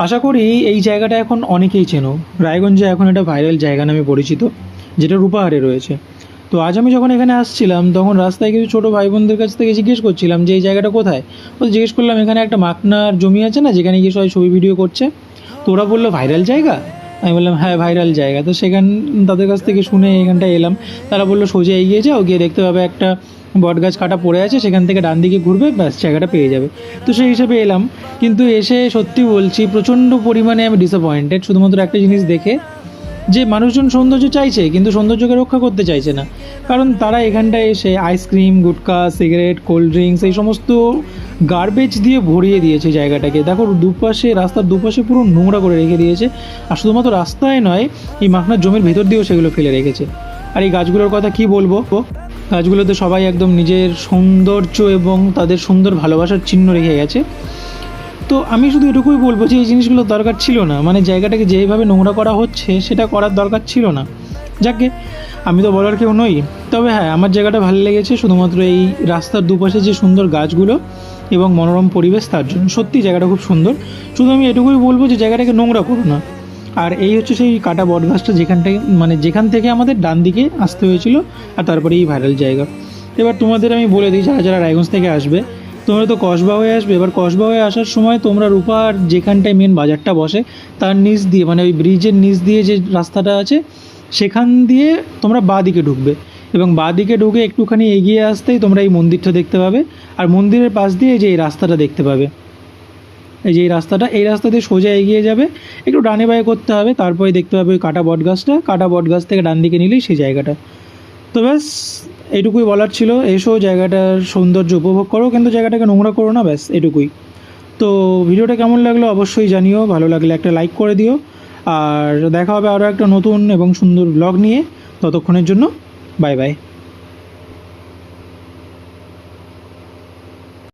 আশা করি এই জায়গাটা এখন অনেকেই চেনো। রায়গঞ্জে এখন এটা ভাইরাল জায়গা নামে পরিচিত, যেটা রূপাহারে রয়েছে। তো আজ আমি যখন এখানে আসছিলাম তখন রাস্তায় কিছু ছোটো ভাই বোনদের কাছ থেকে জিজ্ঞেস করছিলাম যে এই জায়গাটা কোথায়। তো জিজ্ঞেস করলাম এখানে একটা মাখনার জমি আছে না, যেখানে গিয়ে সবাই ছবি ভিডিও করছে। তো ওরা বললো ভাইরাল জায়গা। আমি বললাম হ্যাঁ ভাইরাল জায়গা। তো তাদের কাছ থেকে শুনে এখানটায় এলাম। তারা বললো সোজা এগিয়ে যাও, গিয়ে দেখতে পাবে একটা বটগাছ কাটা পড়ে আছে, সেখান থেকে ডান দিকে ঘুরবে, ব্যাস জায়গাটা পেয়ে যাবে। তো সেই হিসেবে এলাম, কিন্তু এসে সত্যি বলছি প্রচণ্ড পরিমাণে আমি ডিসঅ্যাপয়েন্টেড, শুধুমাত্র একটা জিনিস দেখে, যে মানুষজন সৌন্দর্য চাইছে কিন্তু সৌন্দর্যকে রক্ষা করতে চাইছে না। কারণ তারা এখানটায় এসে ice cream, gutkha, cigarette, cold drinks এই সমস্ত গার্বেজ দিয়ে ভরিয়ে দিয়েছে জায়গাটাকে। দেখো দুপাশে, রাস্তার দুপাশে পুরো নোংরা করে রেখে দিয়েছে। আর শুধুমাত্র রাস্তায় নয়, এই মাখনার জমির ভেতর দিয়েও সেগুলো ফেলে রেখেছে। আর এই গাছগুলোর কথা কি বলবো, গাছগুলোতে সবাই একদম নিজের সৌন্দর্য এবং তাদের সুন্দর ভালোবাসার চিহ্ন রেখে গেছে। তো আমি শুধু এটুকুই বলবো যে এই জিনিসগুলো দরকার ছিল না, মানে জায়গাটাকে যেইভাবে নোংরা করা হচ্ছে সেটা করার দরকার ছিল না। যাকে আমি তো বলার কেউ নই, তবে হ্যাঁ আমার জায়গাটা ভালো লেগেছে শুধুমাত্র এই রাস্তার দুপাশে যে সুন্দর গাছগুলো এবং মনোরম পরিবেশ, তার জন্য সত্যি জায়গাটা খুব সুন্দর। শুধু আমি এটুকুই বলবো যে জায়গাটাকে নোংরা করো না। আর এই হচ্ছে সেই কাটা বটগাছটা, যেখান থেকে আমাদের ডান দিকে আসতে হয়েছিল, আর তারপরে এই ভাইরাল জায়গা। এবার তোমাদের আমি বলে দিই, যারা যারা রায়গঞ্জ থেকে আসবে, তোমরা তো কসবা হয়ে আসবে। এবার কসবা হয়ে আসার সময় তোমরা রূপার যেখানটায় মেন বাজারটা বসে তার নিচ দিয়ে, মানে ওই ব্রিজের নিচ দিয়ে যে রাস্তাটা আছে সেখান দিয়ে তোমরা বাঁ দিকে ঢুকবে, এবং বাঁ দিকে ঢুকে একটুখানি এগিয়ে আসতেই তোমরা এই মন্দিরটা দেখতে পাবে। আর মন্দিরের পাশ দিয়ে যে এই রাস্তাটা দেখতে পাবে, এই রাস্তা দিয়ে সোজা এগিয়ে যাবে, একটু ডানে বাঁয়ে করতে হবে, তারপরে দেখতে পাবে ওই কাটা বট গাছ থেকে ডান দিকে নিলেই সেই জায়গাটা। তো ব্যাস এইটুকুই বলার ছিল। এসো জায়গাটার সৌন্দর্য উপভোগ করো, কিন্তু জায়গাটাকে নোংরা করো না, ব্যাস এটুকুই। তো ভিডিওটা কেমন লাগলো অবশ্যই জানিও, ভালো লাগলে একটা লাইক করে দিও। আর দেখা হবে আরও একটা নতুন এবং সুন্দর ব্লগ নিয়ে। ততক্ষণের জন্য বাই বাই।